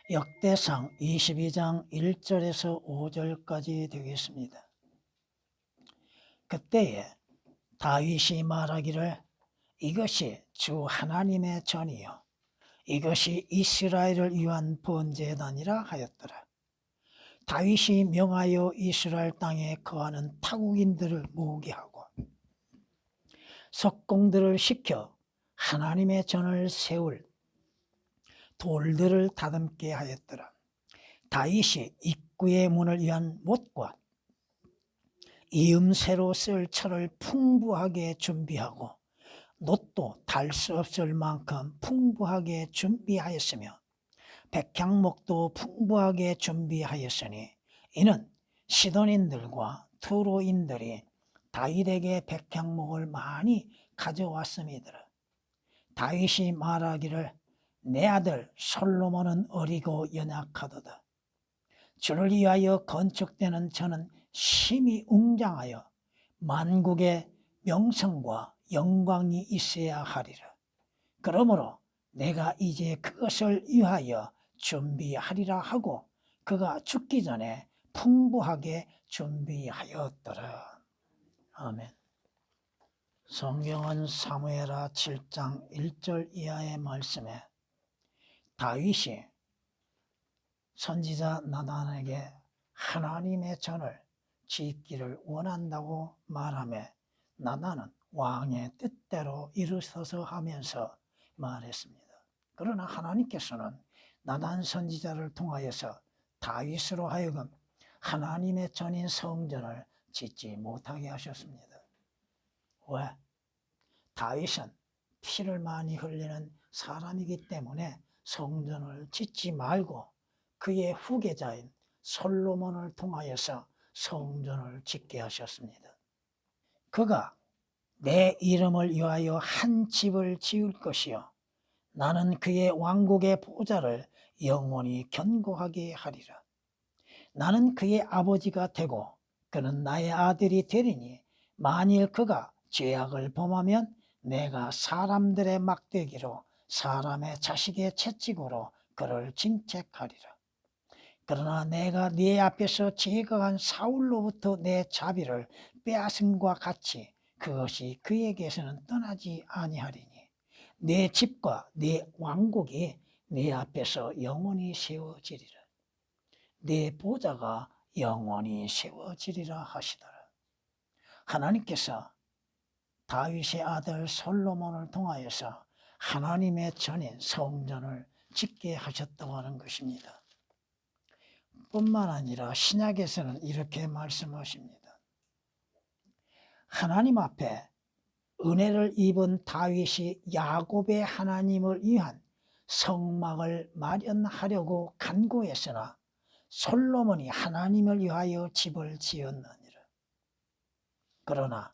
역대상 22장 1절에서 5절까지 되겠습니다. 그때에 다윗이 말하기를 이것이 주 하나님의 전이요 이것이 이스라엘을 위한 번제단이라 하였더라. 다윗이 명하여 이스라엘 땅에 거하는 타국인들을 모으게 하고 석공들을 시켜 하나님의 전을 세울 돌들을 다듬게 하였더라. 다윗이 입구의 문을 위한 못과 이음새로 쓸 철을 풍부하게 준비하고 놋도 달 수 없을 만큼 풍부하게 준비하였으며 백향목도 풍부하게 준비하였으니 이는 시돈인들과 투로인들이 다윗에게 백향목을 많이 가져왔음이더라. 다윗이 말하기를 내 아들 솔로몬은 어리고 연약하도다. 주를 위하여 건축되는 전은 심히 웅장하여 만국의 명성과 영광이 있어야 하리라. 그러므로 내가 이제 그것을 위하여 준비하리라 하고 그가 죽기 전에 풍부하게 준비하였더라. 아멘. 성경은 사무엘하 7장 1절 이하의 말씀에 다윗이 선지자 나단에게 하나님의 전을 짓기를 원한다고 말하며 나단은 왕의 뜻대로 일어서서 하면서 말했습니다. 그러나 하나님께서는 나단 선지자를 통하여서 다윗으로 하여금 하나님의 전인 성전을 짓지 못하게 하셨습니다. 왜? 다윗은 피를 많이 흘리는 사람이기 때문에 성전을 짓지 말고 그의 후계자인 솔로몬을 통하여서 성전을 짓게 하셨습니다. 그가 내 이름을 위하여 한 집을 지을 것이요 나는 그의 왕국의 보좌를 영원히 견고하게 하리라. 나는 그의 아버지가 되고 그는 나의 아들이 되리니 만일 그가 죄악을 범하면 내가 사람들의 막대기로 사람의 자식의 채찍으로 그를 징책하리라. 그러나 내가 네 앞에서 제거한 사울로부터 내 자비를 빼앗음과 같이 그것이 그에게서는 떠나지 아니하리니 내 집과 내 왕국이 내 앞에서 영원히 세워지리라. 내 보좌가 영원히 세워지리라 하시더라. 하나님께서 다윗의 아들 솔로몬을 통하여서 하나님의 전인 성전을 짓게 하셨다고 하는 것입니다. 뿐만 아니라 신약에서는 이렇게 말씀하십니다. 하나님 앞에 은혜를 입은 다윗이 야곱의 하나님을 위한 성막을 마련하려고 간구했으나 솔로몬이 하나님을 위하여 집을 지었느니라. 그러나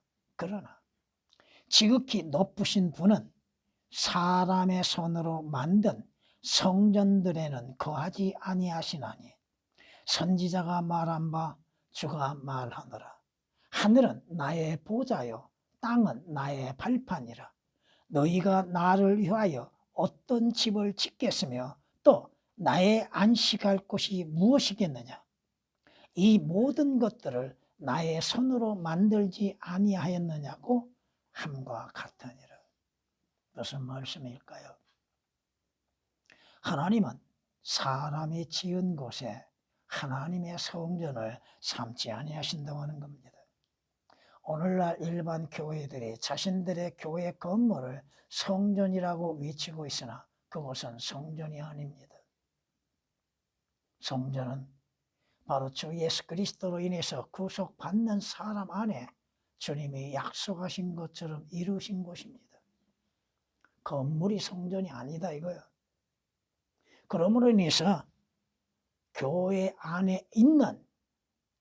지극히 높으신 분은 사람의 손으로 만든 성전들에는 거하지 아니하시나니 선지자가 말한 바 주가 말하노라. 하늘은 나의 보좌요 땅은 나의 발판이라. 너희가 나를 위하여 어떤 집을 짓겠으며 또 나의 안식할 곳이 무엇이겠느냐. 이 모든 것들을 나의 손으로 만들지 아니하였느냐고 함과 같으니라. 무슨 말씀일까요? 하나님은 사람이 지은 곳에 하나님의 성전을 삼지 아니하신다고 하는 겁니다. 오늘날 일반 교회들이 자신들의 교회 건물을 성전이라고 외치고 있으나 그것은 성전이 아닙니다. 성전은 바로 주 예수 그리스도로 인해서 구속받는 사람 안에 주님이 약속하신 것처럼 이루신 것입니다. 건물이 성전이 아니다 이거예요. 그러므로 인해서 교회 안에 있는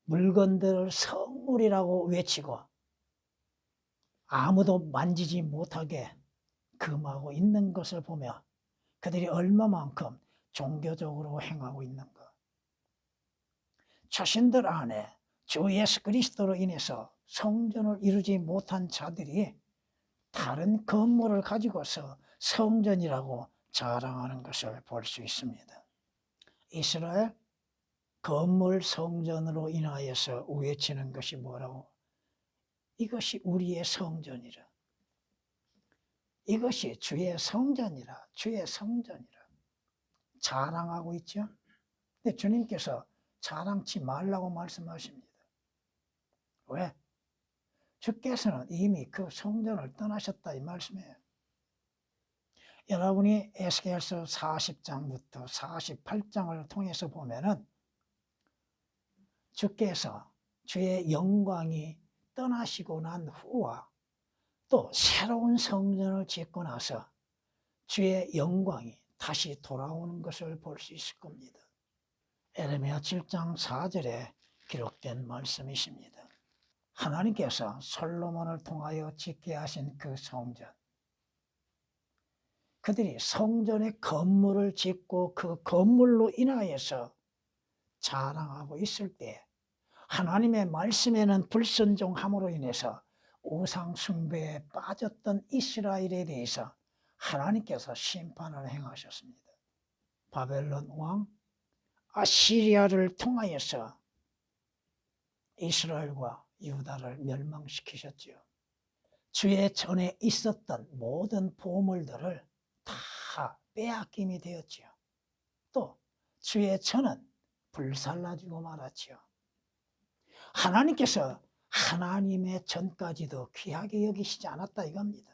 물건들을 성물이라고 외치고 아무도 만지지 못하게 금하고 있는 것을 보며 그들이 얼마만큼 종교적으로 행하고 있는가. 자신들 안에 주 예수 그리스도로 인해서 성전을 이루지 못한 자들이 다른 건물을 가지고서 성전이라고 자랑하는 것을 볼 수 있습니다. 이스라엘 건물 성전으로 인하여서 외치는 것이 뭐라고? 이것이 우리의 성전이라. 이것이 주의 성전이라. 주의 성전이라. 자랑하고 있죠. 근데 주님께서 자랑치 말라고 말씀하십니다. 왜? 주께서는 이미 그 성전을 떠나셨다 이 말씀이에요. 여러분이 에스겔서 40장부터 48장을 통해서 보면은 주께서 주의 영광이 떠나시고 난 후와 또 새로운 성전을 짓고 나서 주의 영광이 다시 돌아오는 것을 볼 수 있을 겁니다. 에레미야 7장 4절에 기록된 말씀이십니다. 하나님께서 솔로몬을 통하여 짓게 하신 그 성전, 그들이 성전의 건물을 짓고 그 건물로 인하여서 자랑하고 있을 때 하나님의 말씀에는 불순종함으로 인해서 우상 숭배에 빠졌던 이스라엘에 대해서 하나님께서 심판을 행하셨습니다. 바벨론 왕 아시리아를 통하여서 이스라엘과 유다를 멸망시키셨지요. 주의 전에 있었던 모든 보물들을 다 빼앗김이 되었지요. 또 주의 전은 불살라지고 말았지요. 하나님께서 하나님의 전까지도 귀하게 여기시지 않았다 이겁니다.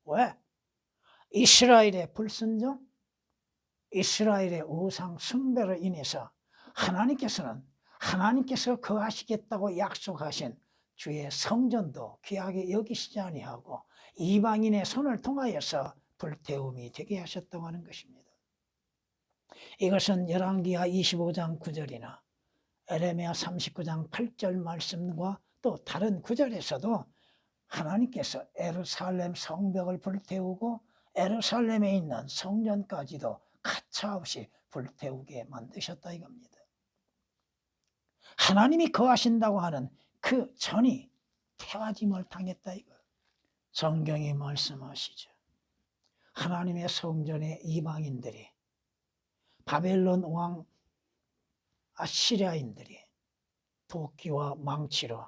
왜? 이스라엘의 불순종, 이스라엘의 우상 숭배로 인해서 하나님께서 거하시겠다고 약속하신 주의 성전도 귀하게 여기시지 아니하고 이방인의 손을 통하여서 불태움이 되게 하셨다고 하는 것입니다. 이것은 열왕기하 25장 9절이나 에레미야 39장 8절 말씀과 또 다른 구절에서도 하나님께서 예루살렘 성벽을 불태우고 예루살렘에 있는 성전까지도 가차없이 불태우게 만드셨다 이겁니다. 하나님이 거하신다고 하는 그 전이 태화짐을 당했다 이거. 성경이 말씀하시죠. 하나님의 성전에 이방인들이 바벨론 왕 아시리아인들이 도끼와 망치로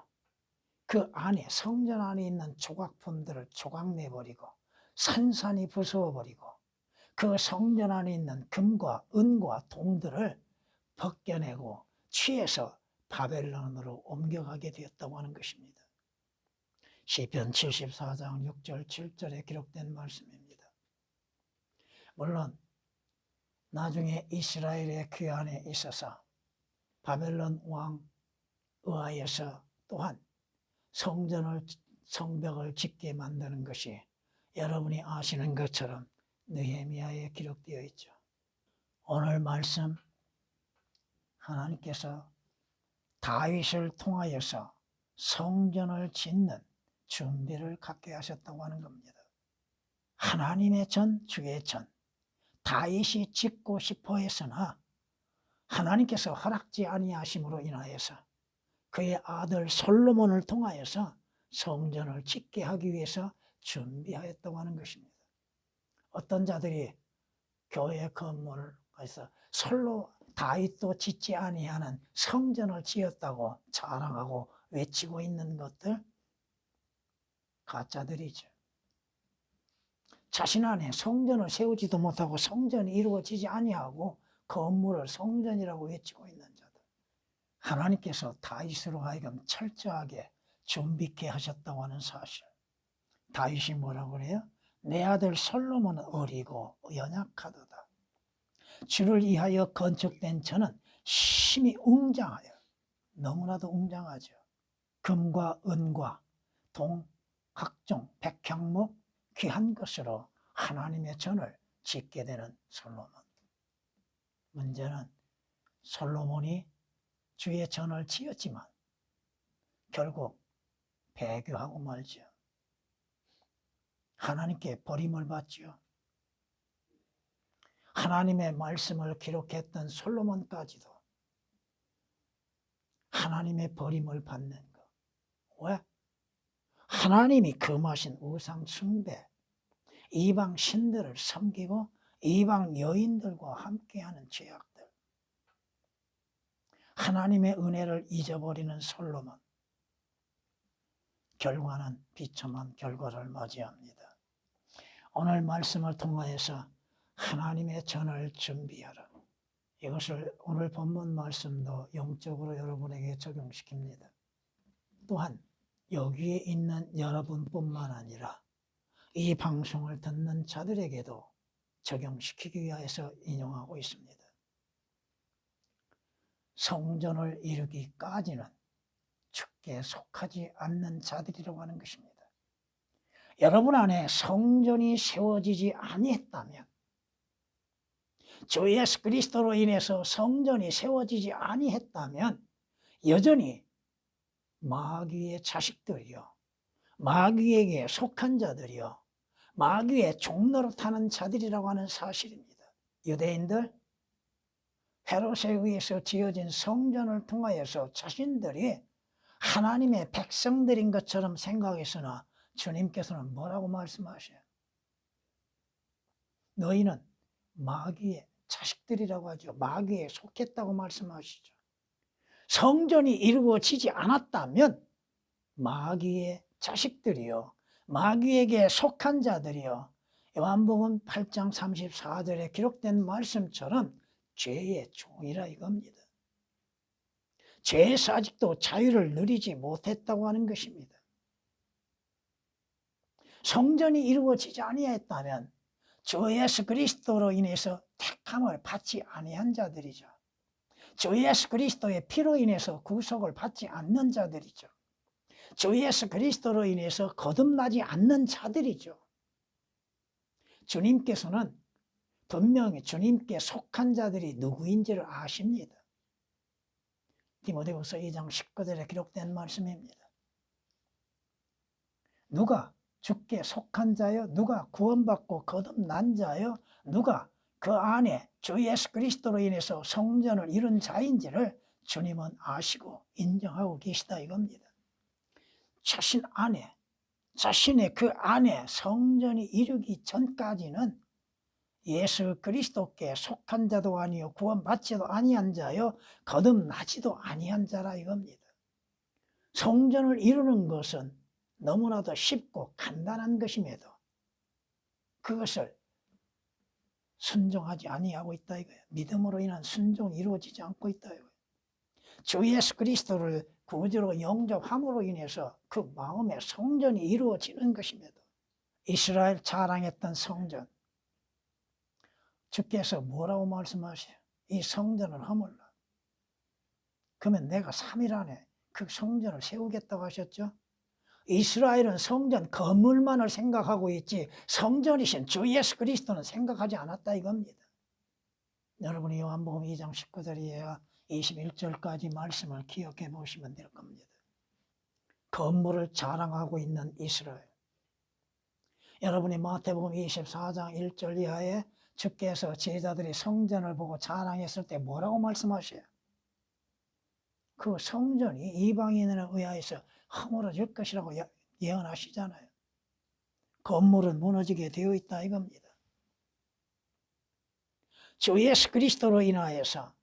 그 안에 성전 안에 있는 조각품들을 조각내버리고 산산이 부수어버리고 그 성전 안에 있는 금과 은과 동들을 벗겨내고 취해서 바벨론으로 옮겨가게 되었다고 하는 것입니다. 시편 74장 6절 7절에 기록된 말씀입니다. 물론 나중에 이스라엘의 귀환에 있어서 바벨론 왕 의하여서 또한 성벽을 짓게 만드는 것이 여러분이 아시는 것처럼 느헤미야에 기록되어 있죠. 오늘 말씀 하나님께서 다윗을 통하여서 성전을 짓는 준비를 갖게 하셨다고 하는 겁니다. 하나님의 전, 주의 전, 다윗이 짓고 싶어 했으나 하나님께서 허락지 아니하심으로 인하여서 그의 아들 솔로몬을 통하여서 성전을 짓게 하기 위해서 준비하였다고 하는 것입니다. 어떤 자들이 교회 건물을 해서 다윗도 짓지 아니하는 성전을 지었다고 자랑하고 외치고 있는 것들 가짜들이죠. 자신 안에 성전을 세우지도 못하고 성전이 이루어지지 아니하고 건물을 성전이라고 외치고 있는 자들. 하나님께서 다윗으로 하여금 철저하게 준비케 하셨다고 하는 사실. 다윗이 뭐라고 그래요? 내 아들 솔로몬은 어리고 연약하도다. 주를 위하여 건축된 저는 심히 웅장하여, 너무나도 웅장하죠. 금과 은과 동, 각종 백향목 귀한 것으로 하나님의 전을 짓게 되는 솔로몬. 문제는 솔로몬이 주의 전을 지었지만 결국 배교하고 말죠. 하나님께 버림을 받죠. 하나님의 말씀을 기록했던 솔로몬까지도 하나님의 버림을 받는 것. 왜? 하나님이 금하신 우상 숭배, 이방 신들을 섬기고 이방 여인들과 함께하는 죄악들. 하나님의 은혜를 잊어버리는 솔로몬. 결과는 비참한 결과를 맞이합니다. 오늘 말씀을 통하여서 하나님의 전을 준비하라. 이것을 오늘 본문 말씀도 영적으로 여러분에게 적용시킵니다. 또한 여기에 있는 여러분뿐만 아니라 이 방송을 듣는 자들에게도 적용시키기 위해서 인용하고 있습니다. 성전을 이루기까지는 주께 속하지 않는 자들이라고 하는 것입니다. 여러분 안에 성전이 세워지지 아니했다면, 주 예수 그리스도로 인해서 성전이 세워지지 아니했다면 여전히 마귀의 자식들이요, 마귀에게 속한 자들이요, 마귀의 종로로 타는 자들이라고 하는 사실입니다. 유대인들, 헤롯에 의해서 지어진 성전을 통하여서 자신들이 하나님의 백성들인 것처럼 생각했으나 주님께서는 뭐라고 말씀하셔요? 너희는 마귀의 자식들이라고 하죠. 마귀에 속했다고 말씀하시죠. 성전이 이루어지지 않았다면 마귀의 자식들이요, 마귀에게 속한 자들이요, 요한복음 8장 34절에 기록된 말씀처럼 죄의 종이라 이겁니다. 죄에서 아직도 자유를 누리지 못했다고 하는 것입니다. 성전이 이루어지지 아니했다면 주 예수 그리스도로 인해서 택함을 받지 아니한 자들이죠. 주 예수 그리스도의 피로 인해서 구속을 받지 않는 자들이죠. 주 예수 그리스도로 인해서 거듭나지 않는 자들이죠. 주님께서는 분명히 주님께 속한 자들이 누구인지를 아십니다. 디모데후서 2장 19절에 기록된 말씀입니다. 누가 주께 속한 자여, 누가 구원받고 거듭난 자여, 누가 그 안에 주 예수 그리스도로 인해서 성전을 이룬 자인지를 주님은 아시고 인정하고 계시다 이겁니다. 자신 안에, 자신의 그 안에 성전이 이루기 전까지는 예수 그리스도께 속한 자도 아니요 구원받지도 아니한 자요 거듭나지도 아니한 자라 이겁니다. 성전을 이루는 것은 너무나도 쉽고 간단한 것임에도 그것을 순종하지 아니하고 있다 이거예요. 믿음으로 인한 순종이 이루어지지 않고 있다 이거예요. 주 예수 그리스도를 구주로 영접함으로 인해서 그 마음의 성전이 이루어지는 것임에도 이스라엘 자랑했던 성전, 주께서 뭐라고 말씀하세요? 이 성전을 허물라. 그러면 내가 3일 안에 그 성전을 세우겠다고 하셨죠? 이스라엘은 성전 건물만을 생각하고 있지 성전이신 주 예수 그리스도는 생각하지 않았다 이겁니다. 여러분이 요한복음 2장 19절이야 21절까지 말씀을 기억해 보시면 될 겁니다. 건물을 자랑하고 있는 이스라엘. 여러분이 마태복음 24장 1절 이하에 주께서 제자들이 성전을 보고 자랑했을 때 뭐라고 말씀하셔요? 그 성전이 이방인에 의하여서 허물어질 것이라고 예언하시잖아요. 건물은 무너지게 되어 있다 이겁니다. 주 예수 그리스도로 인하여서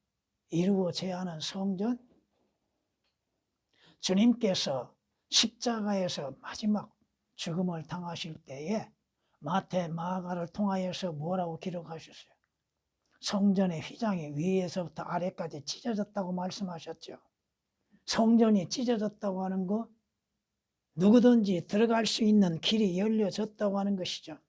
이루어져야 하는 성전, 주님께서 십자가에서 마지막 죽음을 당하실 때에 마태, 마가를 통하여서 뭐라고 기록하셨어요? 성전의 휘장이 위에서부터 아래까지 찢어졌다고 말씀하셨죠. 성전이 찢어졌다고 하는 것, 누구든지 들어갈 수 있는 길이 열려졌다고 하는 것이죠.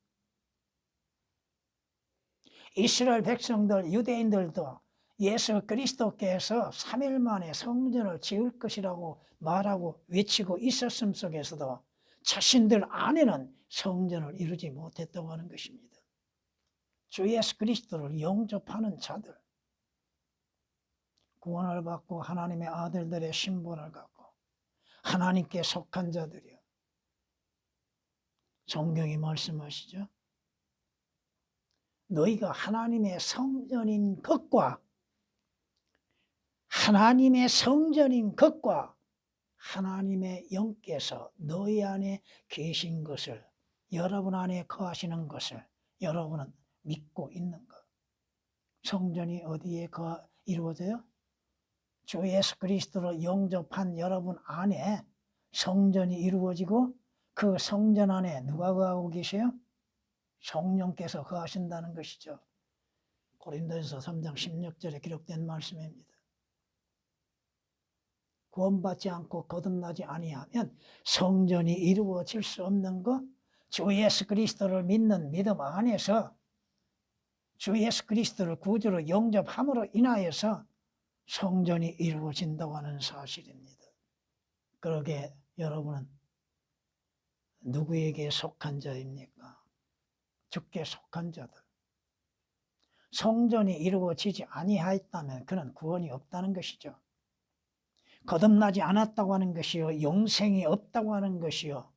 이스라엘 백성들, 유대인들도 예수 그리스도께서 3일 만에 성전을 지을 것이라고 말하고 외치고 있었음 속에서도 자신들 안에는 성전을 이루지 못했다고 하는 것입니다. 주 예수 그리스도를 영접하는 자들, 구원을 받고 하나님의 아들들의 신분을 갖고 하나님께 속한 자들이요. 성경이 말씀하시죠. 너희가 하나님의 성전인 것과 하나님의 성전인 것과 하나님의 영께서 너희 안에 계신 것을, 여러분 안에 거하시는 것을 여러분은 믿고 있는 것. 성전이 어디에 이루어져요? 주 예수 그리스도로 영접한 여러분 안에 성전이 이루어지고 그 성전 안에 누가 거하고 계세요? 성령께서 거하신다는 것이죠. 고린도전서 3장 16절에 기록된 말씀입니다. 구원받지 않고 거듭나지 아니하면 성전이 이루어질 수 없는 것, 주 예수 그리스도를 믿는 믿음 안에서 주 예수 그리스도를 구주로 영접함으로 인하여서 성전이 이루어진다고 하는 사실입니다. 그러게 여러분은 누구에게 속한 자입니까? 주께 속한 자들. 성전이 이루어지지 아니하였다면 그는 구원이 없다는 것이죠. 거듭나지 않았다고 하는 것이요, 영생이 없다고 하는 것이요,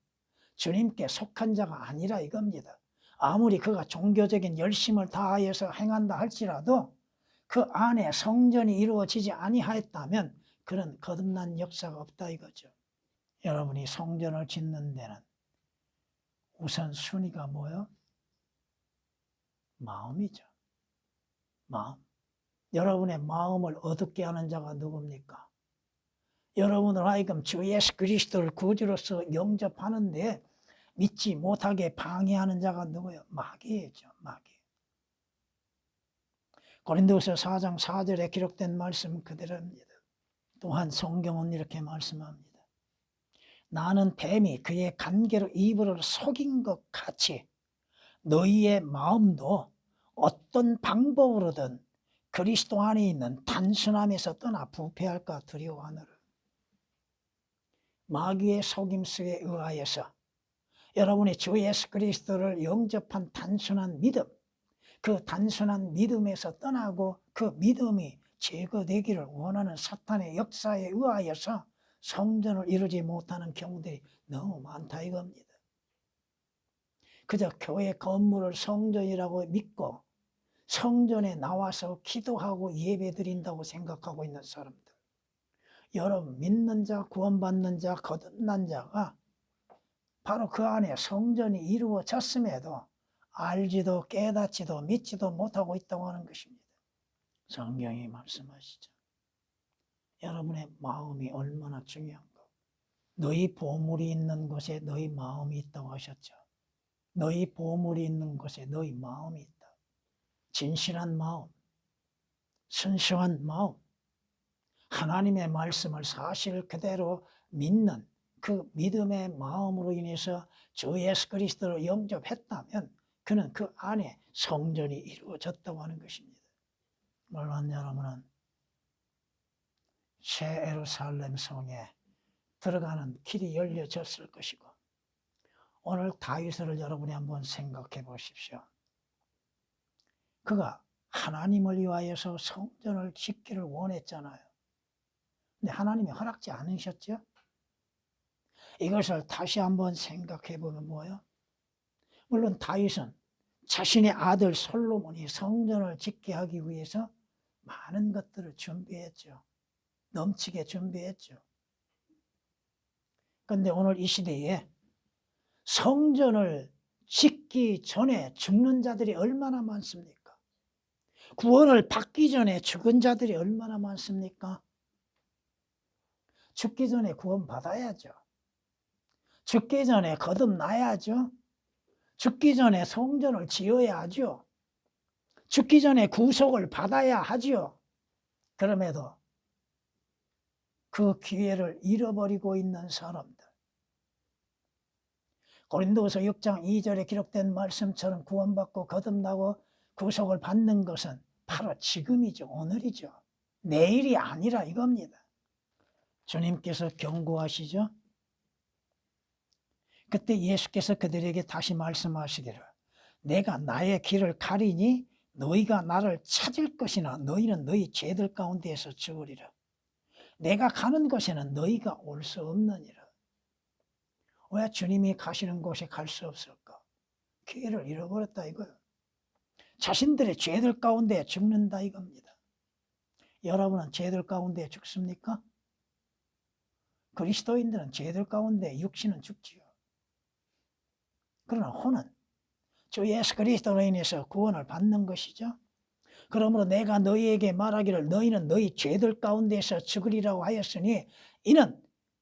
주님께 속한 자가 아니라 이겁니다. 아무리 그가 종교적인 열심을 다하여서 행한다 할지라도 그 안에 성전이 이루어지지 아니하였다면 그는 거듭난 역사가 없다 이거죠. 여러분이 성전을 짓는 데는 우선 순위가 뭐예요? 마음이죠. 마음. 여러분의 마음을 어둡게 하는 자가 누굽니까? 여러분을 하여금 주 예수 그리스도를 구주로서 영접하는데 믿지 못하게 방해하는 자가 누구예요? 마귀죠. 마귀. 고린도후서 4장 4절에 기록된 말씀 그대로입니다. 또한 성경은 이렇게 말씀합니다. 나는 뱀이 그의 간계로 이불을 속인 것 같이 너희의 마음도 어떤 방법으로든 그리스도 안에 있는 단순함에서 떠나 부패할까 두려워하노라. 마귀의 속임수에 의하여서 여러분이 주 예수 그리스도를 영접한 단순한 믿음, 그 단순한 믿음에서 떠나고 그 믿음이 제거되기를 원하는 사탄의 역사에 의하여서 성전을 이루지 못하는 경우들이 너무 많다 이겁니다. 그저 교회 건물을 성전이라고 믿고 성전에 나와서 기도하고 예배드린다고 생각하고 있는 사람들. 여러분 믿는 자, 구원받는 자, 거듭난 자가 바로 그 안에 성전이 이루어졌음에도 알지도 깨닫지도 믿지도 못하고 있다고 하는 것입니다. 성경이 말씀하시죠. 여러분의 마음이 얼마나 중요한가. 너희 보물이 있는 곳에 너희 마음이 있다고 하셨죠. 너희 보물이 있는 곳에 너희 마음이 있다. 진실한 마음, 순수한 마음, 하나님의 말씀을 사실 그대로 믿는 그 믿음의 마음으로 인해서 주 예수 그리스도를 영접했다면 그는 그 안에 성전이 이루어졌다고 하는 것입니다. 물론 여러분은 새 예루살렘 성에 들어가는 길이 열려졌을 것이고 오늘 다윗을 여러분이 한번 생각해 보십시오. 그가 하나님을 위하여서 성전을 짓기를 원했잖아요. 근데 하나님이 허락지 않으셨죠? 이것을 다시 한번 생각해 보면 뭐예요? 물론 다윗은 자신의 아들 솔로몬이 성전을 짓게 하기 위해서 많은 것들을 준비했죠. 넘치게 준비했죠. 그런데 오늘 이 시대에 성전을 짓기 전에 죽는 자들이 얼마나 많습니까? 구원을 받기 전에 죽은 자들이 얼마나 많습니까? 죽기 전에 구원 받아야죠. 죽기 전에 거듭나야죠. 죽기 전에 성전을 지어야 하죠. 죽기 전에 구속을 받아야 하죠. 그럼에도 그 기회를 잃어버리고 있는 사람들. 고린도후서 6장 2절에 기록된 말씀처럼 구원받고 거듭나고 구속을 받는 것은 바로 지금이죠. 오늘이죠. 내일이 아니라 이겁니다. 주님께서 경고하시죠. 그때 예수께서 그들에게 다시 말씀하시기를 내가 나의 길을 가리니 너희가 나를 찾을 것이나 너희는 너희 죄들 가운데에서 죽으리라. 내가 가는 곳에는 너희가 올 수 없느니라. 왜 주님이 가시는 곳에 갈 수 없을까? 기회를 잃어버렸다 이거예요. 자신들의 죄들 가운데 죽는다 이겁니다. 여러분은 죄들 가운데 죽습니까? 그리스도인들은 죄들 가운데 육신은 죽지요. 그러나 혼은 주 예수 그리스도로 인해서 구원을 받는 것이죠. 그러므로 내가 너희에게 말하기를 너희는 너희 죄들 가운데서 죽으리라고 하였으니 이는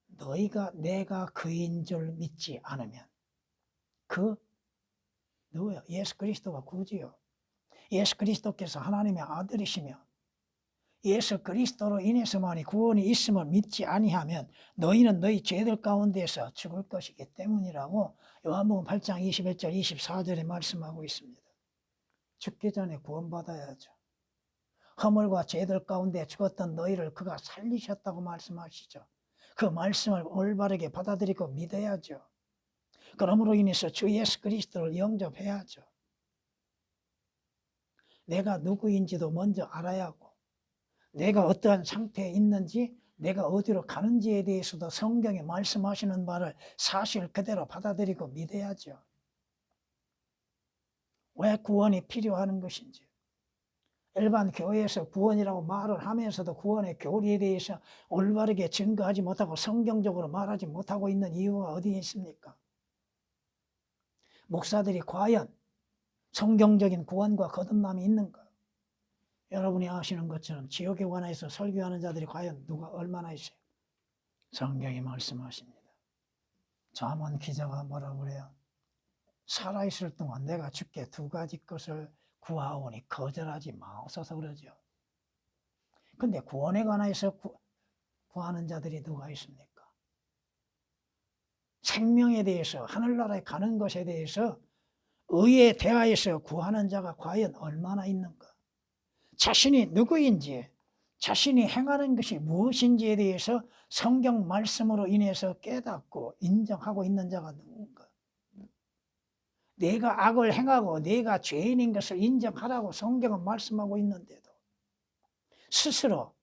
너희가 내가 그인 줄 믿지 않으면 그 누구요? 예수 그리스도가 구주요. 예수 그리스도께서 하나님의 아들이시며 예수 그리스도로 인해서만이 구원이 있음을 믿지 아니하면 너희는 너희 죄들 가운데서 죽을 것이기 때문이라고 요한복음 8장 21절 24절에 말씀하고 있습니다. 죽기 전에 구원받아야죠. 허물과 죄들 가운데 죽었던 너희를 그가 살리셨다고 말씀하시죠. 그 말씀을 올바르게 받아들이고 믿어야죠. 그러므로 인해서 주 예수 그리스도를 영접해야죠. 내가 누구인지도 먼저 알아야 하고 내가 어떠한 상태에 있는지 내가 어디로 가는지에 대해서도 성경에 말씀하시는 바를 사실 그대로 받아들이고 믿어야죠. 왜 구원이 필요한 것인지 일반 교회에서 구원이라고 말을 하면서도 구원의 교리에 대해서 올바르게 증거하지 못하고 성경적으로 말하지 못하고 있는 이유가 어디에 있습니까? 목사들이 과연 성경적인 구원과 거듭남이 있는가? 여러분이 아시는 것처럼 지옥에 관해서 설교하는 자들이 과연 누가 얼마나 있어요? 성경이 말씀하십니다. 잠언 기자가 뭐라고 그래요? 살아있을 동안 내가 주께 두 가지 것을 구하오니 거절하지 마옵소서 그러죠. 근데 구원에 관해서 구하는 자들이 누가 있습니까? 생명에 대해서 하늘나라에 가는 것에 대해서 의에 대하여서 구하는 자가 과연 얼마나 있는가? 자신이 누구인지 자신이 행하는 것이 무엇인지에 대해서 성경 말씀으로 인해서 깨닫고 인정하고 있는 자가 누군가? 내가 악을 행하고 내가 죄인인 것을 인정하라고 성경은 말씀하고 있는데도 스스로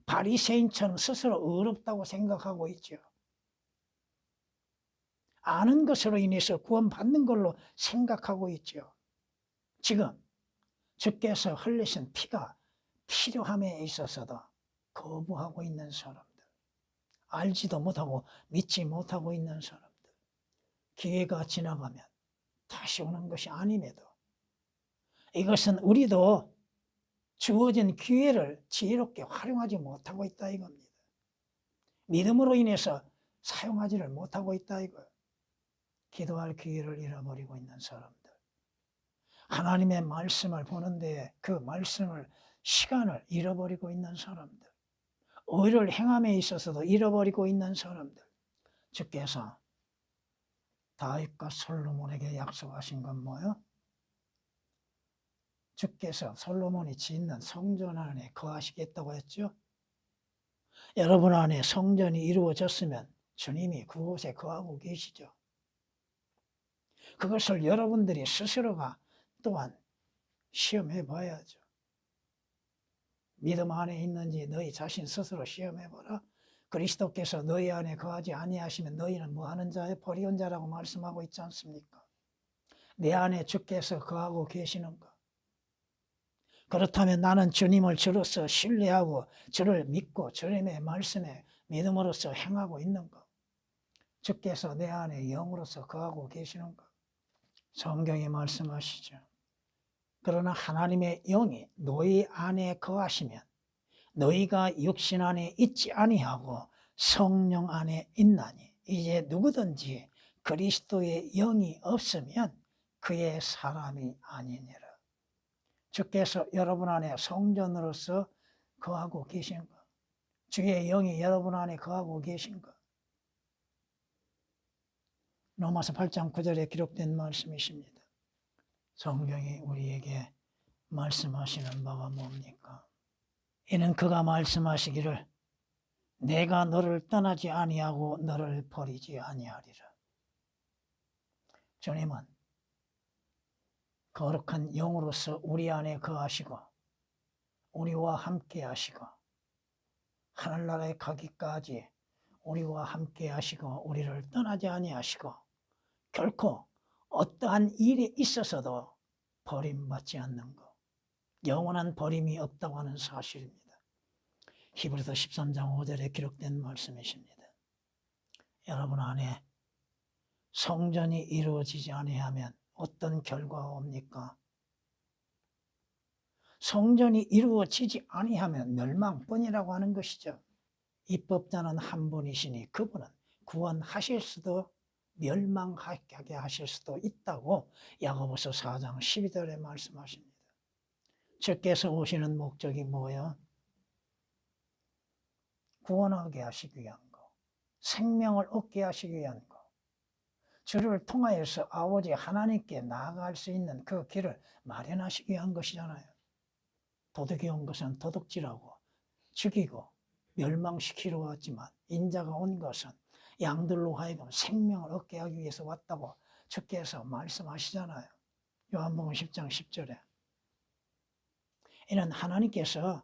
바리새인처럼 스스로 어렵다고 생각하고 있죠. 아는 것으로 인해서 구원받는 걸로 생각하고 있죠. 지금 주께서 흘리신 피가 필요함에 있어서도 거부하고 있는 사람들, 알지도 못하고 믿지 못하고 있는 사람들, 기회가 지나가면 다시 오는 것이 아님에도 이것은 우리도 주어진 기회를 지혜롭게 활용하지 못하고 있다 이겁니다. 믿음으로 인해서 사용하지를 못하고 있다 이거예요. 기도할 기회를 잃어버리고 있는 사람들, 하나님의 말씀을 보는데 그 말씀을 시간을 잃어버리고 있는 사람들, 의를 행함에 있어서도 잃어버리고 있는 사람들, 주께서 다윗과 솔로몬에게 약속하신 건 뭐예요? 주께서 솔로몬이 짓는 성전 안에 거하시겠다고 했죠. 여러분 안에 성전이 이루어졌으면 주님이 그곳에 거하고 계시죠. 그것을 여러분들이 스스로가 또한 시험해 봐야죠. 믿음 안에 있는지 너희 자신 스스로 시험해 보라. 그리스도께서 너희 안에 거하지 아니하시면 너희는 뭐하는 자요? 버리온 자라고 말씀하고 있지 않습니까? 내 안에 주께서 거하고 계시는가? 그렇다면 나는 주님을 주로서 신뢰하고 주를 믿고 주님의 말씀에 믿음으로써 행하고 있는가? 주께서 내 안에 영으로서 거하고 계시는가? 성경이 말씀하시죠. 그러나 하나님의 영이 너희 안에 거하시면 너희가 육신 안에 있지 아니하고 성령 안에 있나니 이제 누구든지 그리스도의 영이 없으면 그의 사람이 아니니라. 주께서 여러분 안에 성전으로서 거하고 계신가? 주의 영이 여러분 안에 거하고 계신가? 로마서 8장 9절에 기록된 말씀이십니다. 성경이 우리에게 말씀하시는 바가 뭡니까? 이는 그가 말씀하시기를 내가 너를 떠나지 아니하고 너를 버리지 아니하리라. 주님은 거룩한 영으로서 우리 안에 거하시고 우리와 함께 하시고 하늘나라에 가기까지 우리와 함께 하시고 우리를 떠나지 아니하시고 결코 어떠한 일에 있어서도 버림받지 않는 것, 영원한 버림이 없다고 하는 사실입니다. 히브리서 13장 5절에 기록된 말씀이십니다. 여러분 안에 성전이 이루어지지 아니하면 어떤 결과가 옵니까? 성전이 이루어지지 아니하면 멸망뿐이라고 하는 것이죠. 입법자는 한 분이시니 그분은 구원하실 수도 멸망하게 하실 수도 있다고 야고보서 4장 12절에 말씀하십니다. 주께서 오시는 목적이 뭐예요? 구원하게 하시기 위한 거, 생명을 얻게 하시기 위한 거, 주를 통하여서 아버지 하나님께 나아갈 수 있는 그 길을 마련하시기 위한 것이잖아요. 도둑이 온 것은 도둑질하고 죽이고 멸망시키러 왔지만 인자가 온 것은 양들로 하여금 생명을 얻게 하기 위해서 왔다고 주께서 말씀하시잖아요. 요한복음 10장 10절에. 이는 하나님께서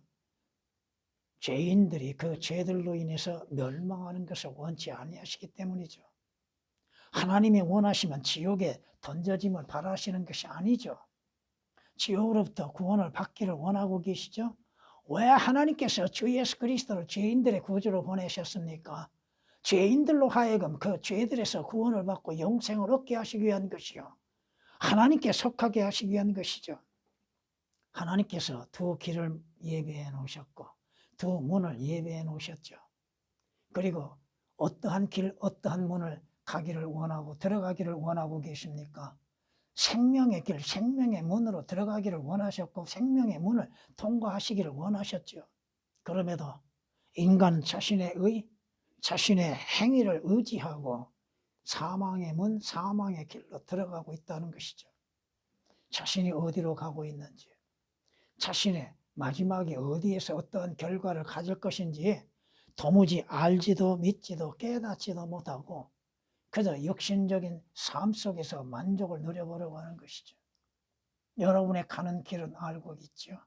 죄인들이 그 죄들로 인해서 멸망하는 것을 원치 아니하시기 때문이죠. 하나님이 원하시면 지옥에 던져짐을 바라시는 것이 아니죠. 지옥으로부터 구원을 받기를 원하고 계시죠. 왜 하나님께서 주 예수 그리스도를 죄인들의 구주로 보내셨습니까? 죄인들로 하여금 그 죄들에서 구원을 받고 영생을 얻게 하시기 위한 것이요, 하나님께 속하게 하시기 위한 것이죠. 하나님께서 두 길을 예배해 놓으셨고 두 문을 예배해 놓으셨죠. 그리고 어떠한 길, 어떠한 문을 가기를 원하고 들어가기를 원하고 계십니까? 생명의 길, 생명의 문으로 들어가기를 원하셨고 생명의 문을 통과하시기를 원하셨죠. 그럼에도 인간 자신의 행위를 의지하고 사망의 문, 사망의 길로 들어가고 있다는 것이죠. 자신이 어디로 가고 있는지, 자신의 마지막이 어디에서 어떠한 결과를 가질 것인지 도무지 알지도 믿지도 깨닫지도 못하고 그저 육신적인 삶 속에서 만족을 누려보려고 하는 것이죠. 여러분의 가는 길은 알고 있죠.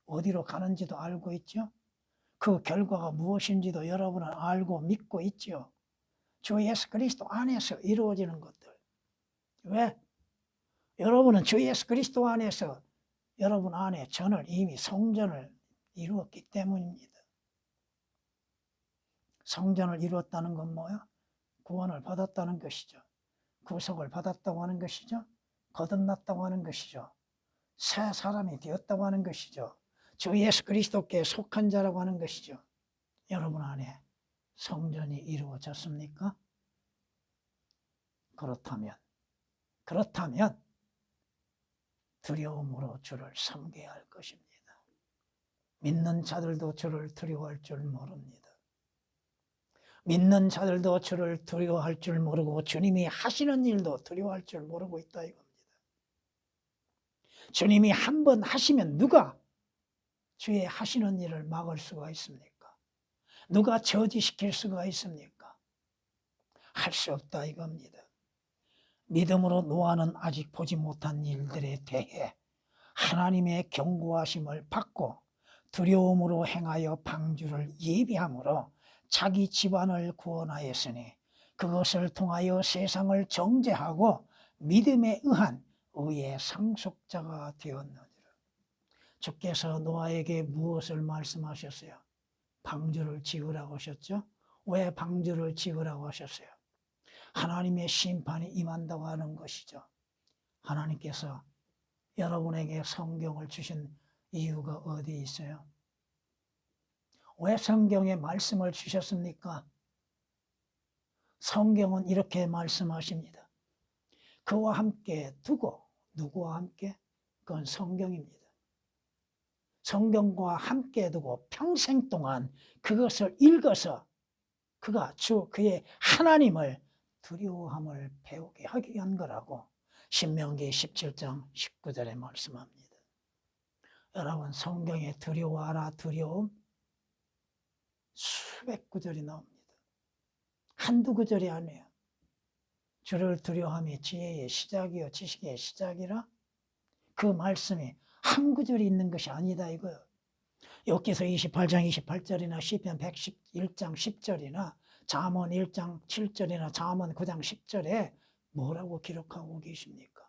어디로 가는지도 알고 있죠. 그 결과가 무엇인지도 여러분은 알고 믿고 있죠. 주 예수 그리스도 안에서 이루어지는 것들. 왜? 여러분은 주 예수 그리스도 안에서 여러분 안에 이미 성전을 이루었기 때문입니다. 성전을 이루었다는 건 뭐야? 구원을 받았다는 것이죠. 구속을 받았다고 하는 것이죠. 거듭났다고 하는 것이죠. 새 사람이 되었다고 하는 것이죠. 주 예수 그리스도께 속한 자라고 하는 것이죠. 여러분 안에 성전이 이루어졌습니까? 그렇다면 두려움으로 주를 섬겨야 할 것입니다. 믿는 자들도 주를 두려워할 줄 모릅니다. 믿는 자들도 주를 두려워할 줄 모르고 주님이 하시는 일도 두려워할 줄 모르고 있다 이겁니다. 주님이 한 번 하시면 누가 주의 하시는 일을 막을 수가 있습니까? 누가 저지시킬 수가 있습니까? 할 수 없다 이겁니다. 믿음으로 노아는 아직 보지 못한 일들에 대해 하나님의 경고하심을 받고 두려움으로 행하여 방주를 예비함으로 자기 집안을 구원하였으니 그것을 통하여 세상을 정죄하고 믿음에 의한 의의 상속자가 되었느니라. 주께서 노아에게 무엇을 말씀하셨어요? 방주를 지으라고 하셨죠? 왜 방주를 지으라고 하셨어요? 하나님의 심판이 임한다고 하는 것이죠. 하나님께서 여러분에게 성경을 주신 이유가 어디 있어요? 왜 성경에 말씀을 주셨습니까? 성경은 이렇게 말씀하십니다. 그와 함께 두고, 누구와 함께? 그건 성경입니다. 성경과 함께 두고 평생 동안 그것을 읽어서 그가 그의 하나님을 두려워함을 배우게 하기 위한 거라고 신명기 17장 19절에 말씀합니다. 여러분 성경에 두려워하라 두려움 수백 구절이 나옵니다. 한두 구절이 아니에요. 주를 두려워함이 지혜의 시작이요 지식의 시작이라 그 말씀이 한 구절이 있는 것이 아니다 이거예요. 욥기서 28장 28절이나 시편 111장 10절이나 잠언 1장 7절이나 잠언 9장 10절에 뭐라고 기록하고 계십니까?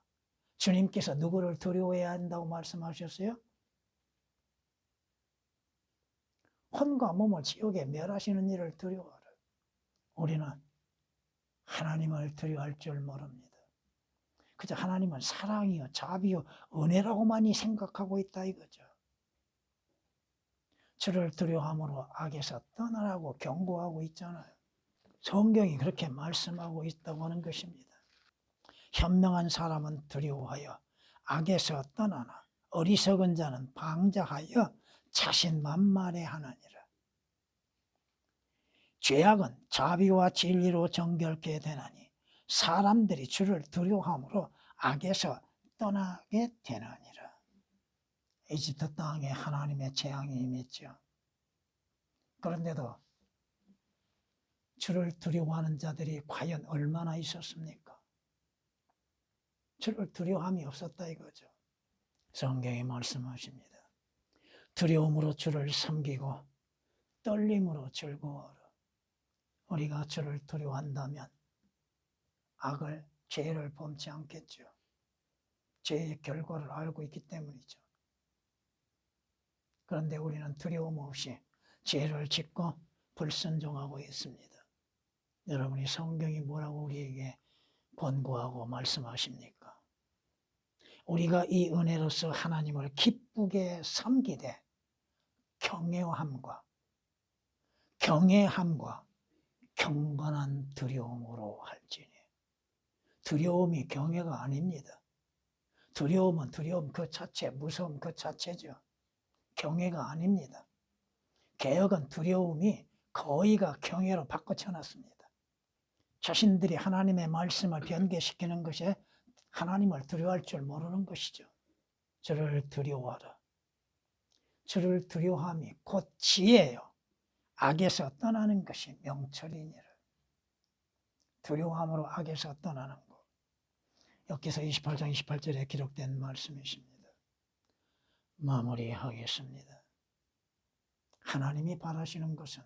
주님께서 누구를 두려워해야 한다고 말씀하셨어요? 혼과 몸을 지옥에 멸하시는 일을 두려워하라. 우리는 하나님을 두려워할 줄 모릅니다. 그저 하나님은 사랑이요, 자비요, 은혜라고만이 생각하고 있다 이거죠. 주를 두려워함으로 악에서 떠나라고 경고하고 있잖아요. 성경이 그렇게 말씀하고 있다고 하는 것입니다. 현명한 사람은 두려워하여 악에서 떠나나 어리석은 자는 방자하여 자신만만해 하느니라. 죄악은 자비와 진리로 정결케 되나니 사람들이 주를 두려워함으로 악에서 떠나게 되느니라. 이집트 땅에 하나님의 재앙이 임했죠. 그런데도 주를 두려워하는 자들이 과연 얼마나 있었습니까? 주를 두려워함이 없었다 이거죠. 성경이 말씀하십니다. 두려움으로 주를 섬기고 떨림으로 즐거워하라. 우리가 주를 두려워한다면 악을, 죄를 범치 않겠죠. 죄의 결과를 알고 있기 때문이죠. 그런데 우리는 두려움 없이 죄를 짓고 불순종하고 있습니다. 여러분이 성경이 뭐라고 우리에게 권고하고 말씀하십니까? 우리가 이 은혜로서 하나님을 기쁘게 섬기되 경외함과 경건한 두려움으로 할지니. 두려움이 경외가 아닙니다. 두려움은 두려움 그 자체, 무서움 그 자체죠. 경외가 아닙니다. 개역은 두려움이 거의가 경외로 바꿔쳐놨습니다. 자신들이 하나님의 말씀을 변개시키는 것에 하나님을 두려워할 줄 모르는 것이죠. 주를 두려워하라. 주를 두려워함이 곧 지혜요. 악에서 떠나는 것이 명철이니라. 두려워함으로 악에서 떠나는 것. 엽기서 28장 28절에 기록된 말씀이십니다. 마무리하겠습니다. 하나님이 바라시는 것은,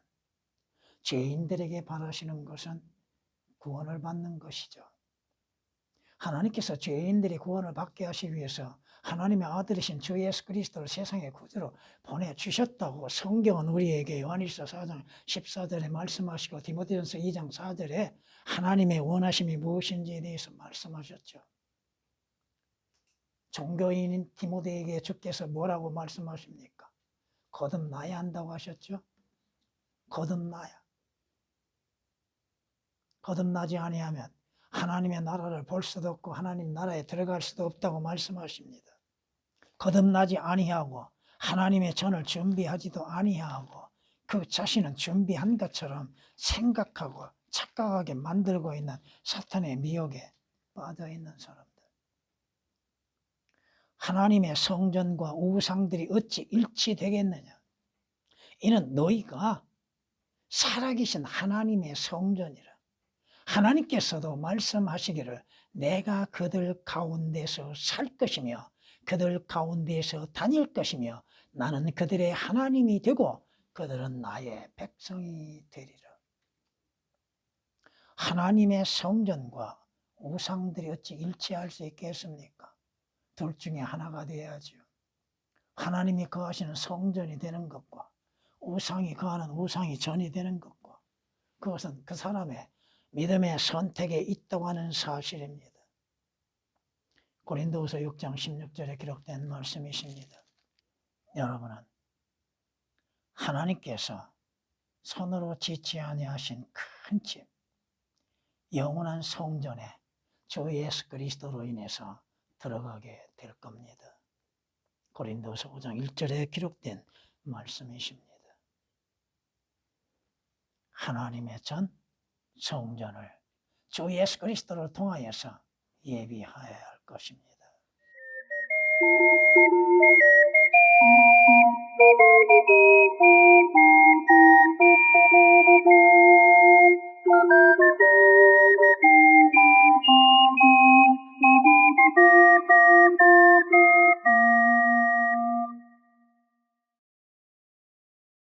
죄인들에게 바라시는 것은 구원을 받는 것이죠. 하나님께서 죄인들이 구원을 받게 하시기 위해서 하나님의 아들이신 주 예수 그리스도를 세상의 구주로 보내주셨다고 성경은 우리에게 요한일서 4장 14절에 말씀하시고 디모데전서 2장 4절에 하나님의 원하심이 무엇인지에 대해서 말씀하셨죠. 종교인인 디모데에게 주께서 뭐라고 말씀하십니까? 거듭나야 한다고 하셨죠. 거듭나야. 거듭나지 아니하면 하나님의 나라를 볼 수도 없고 하나님 나라에 들어갈 수도 없다고 말씀하십니다. 거듭나지 아니하고 하나님의 전을 준비하지도 아니하고 그 자신은 준비한 것처럼 생각하고 착각하게 만들고 있는 사탄의 미혹에 빠져 있는 사람들. 하나님의 성전과 우상들이 어찌 일치되겠느냐? 이는 너희가 살아계신 하나님의 성전이라. 하나님께서도 말씀하시기를 내가 그들 가운데서 살 것이며 그들 가운데서 다닐 것이며 나는 그들의 하나님이 되고 그들은 나의 백성이 되리라. 하나님의 성전과 우상들이 어찌 일치할 수 있겠습니까? 둘 중에 하나가 되어야죠. 하나님이 거하시는 성전이 되는 것과 우상이 거하는 우상이 전이 되는 것과 그것은 그 사람의 믿음의 선택에 있다고 하는 사실입니다. 고린도후서 6장 16절에 기록된 말씀이십니다. 여러분은 하나님께서 손으로 짓지 아니하신 큰 집, 영원한 성전에 주 예수 그리스도로 인해서 들어가게 될 겁니다. 고린도후서 5장 1절에 기록된 말씀이십니다. 하나님의 전 성전을 주 예수 그리스도를 통하여서 예비하여야 할 것입니다.